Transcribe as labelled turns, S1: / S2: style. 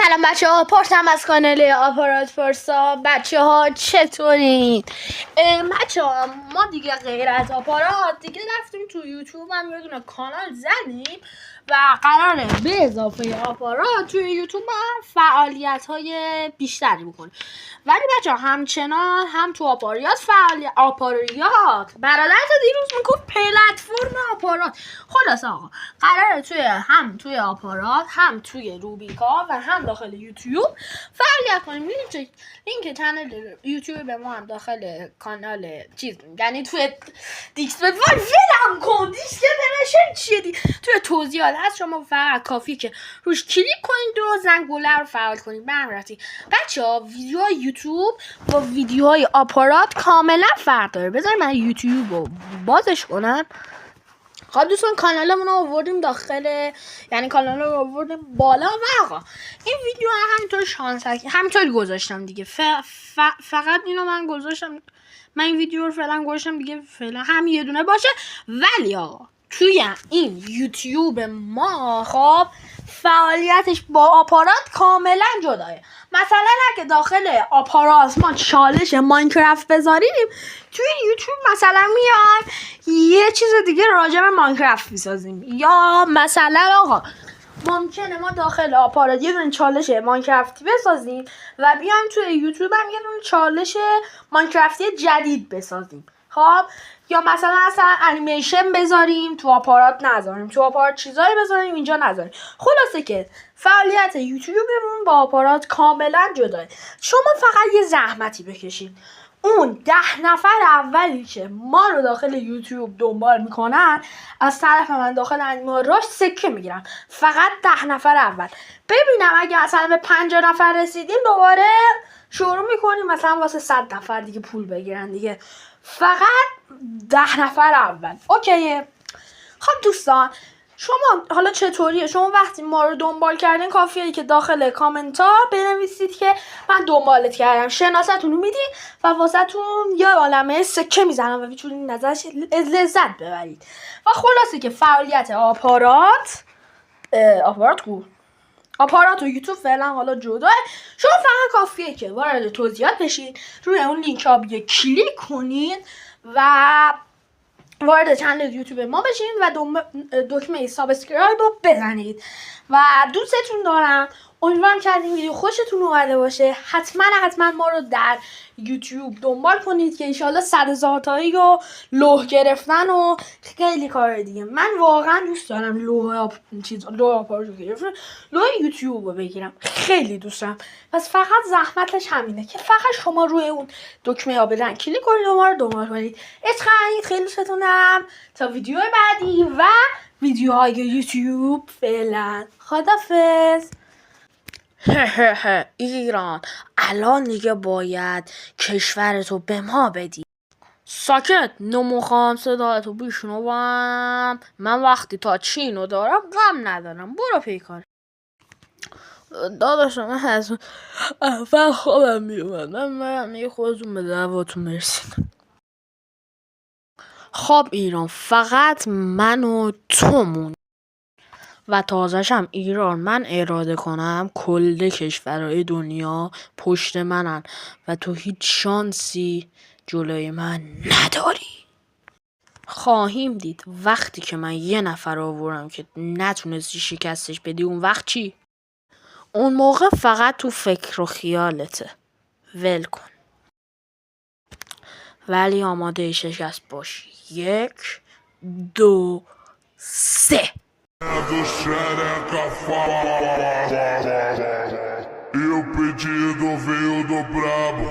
S1: سلام بچه ها، پرسم از کانال آپارات پرسا. بچه ها چطورین؟ بچه ها ما دیگه غیر از آپارات دیگه رفتیم تو یوتیوب هم یه دونه کانال زدیم و قراره به اضافه آپارات توی یوتیوب هم فعالیت های بیشتری بکنیم. ولی بچه ها همچنان هم تو آپارات برادر تو دیروز میگفت پلتفرم آپارات. خلاص آقا قراره توی آپارات هم توی روبیکا و هم داخل یوتیوب فعالیت کنیم. لینک کانال یوتیوب ما هم داخل کانال یعنی توی دیسکریپشن ولم کن. دیسکریپشن چیه توی توضیحات هست. شما فقط کافیه که روش کلیک کنید و زنگوله رو فعال کنید. برمرسی بچه‌ها ویدیوهای یوتیوب با ویدیوهای آپارات کاملا فرق داره. بذارید من یوتیوب رو بازش کنم. خب دوستان کانالمون رو آوردیم داخل، یعنی کانال رو آوردیم بالا و آقا این ویدیو همینطوری گذاشتم دیگه. فقط اینو من گذاشتم. من این ویدیو رو فعلا گذاشتم دیگه، فعلا هم یه دونه باشه. ولی آقا توی این یوتیوب ما خب فعالیتش با آپارات کاملا جداه. مثلا اگه داخل آپارات ما چالش ماینکرافت بذاریم، توی یوتیوب مثلا میایم یه چیز دیگه راجع به ماینکرافت میسازیم. یا مثلا آقا ممکنه ما داخل آپارات یه دونه چالش ماینکرافتی بسازیم و بیایم توی یوتیوب هم یه دونه چالش ماینکرافتی جدید بسازیم. خب یا مثلا انیمیشن بذاریم تو آپارات نذاریم، تو آپارات چیزایی بذاریم اینجا نذاریم. خلاصه که فعالیت یوتیوبمون با آپارات کاملا جداه. شما فقط یه زحمتی بکشید. اون 10 نفر اولی که ما رو داخل یوتیوب دنبال میکنن از طرف من داخل انیماراش سکه میگیرن. فقط 10 نفر اول. ببینم اگه مثلا به 50 نفر رسیدیم دوباره شروع میکنیم مثلا واسه 100 نفر دیگه پول بگیرن دیگه. فقط 10 نفر اول. اوکیه. خب دوستان شما حالا چطوریه؟ شما وقتی ما رو دنبال کردین کافیه که داخل کامنت ها بنویسید که من دنبالت کردم، شناستون رو میدین و واسهتون یه عالمه سکه میزنم و میتونین نظرش لذت ببرید. و خلاصه که فعالیت آپارات و یوتیوب فعلا حالا جداه. شما فقط کافیه که وارد توضیحات بشید، روی اون لینک ها کلیک کنید و وارد چنل یوتیوب ما بشین و دکمه سابسکرایب رو بزنید. و دوستتون دارم. امیدوارم که از این ویدیو خوشتون اومده باشه. حتما ما رو در یوتیوب دنبال کنید که انشالله 100,000 تایی و لوح گرفتن و خیلی کار دیگه. من واقعا دوست دارم لوح یوتیوب رو بگیرم. خیلی دوست دارم. پس فقط زحمتش همینه که فقط شما روی اون دکمه ها بدن کلیک کنید و ما رو دنبال کنید. عشق خیلی دوستتونم. تا ویدیو بعدی و ویدیوهای یوتیوب فعلا خدافظ. ایران الان دیگه باید کشورتو به ما بدی. ساکت نموخوام صدایتو بشنوم. من وقتی تا چینو دارم غم ندارم. برو پیکار. داداشم من از اول خوابم میومد. من یه خودتون به دعواتون مرسید. خب ایران فقط من و تو مون و تازه‌شم ایران من اراده کنم کل کشورهای دنیا پشت منن و تو هیچ شانسی جلوی من نداری. خواهیم دید وقتی که من یه نفر آورم که نتونستی شکستش بدی، اون وقت چی؟ اون موقع فقط تو فکر و خیالته. ول کن. ولی آماده شکست باش. 1 2 3.
S2: Do xereca fala. E o pedido veio do brabo.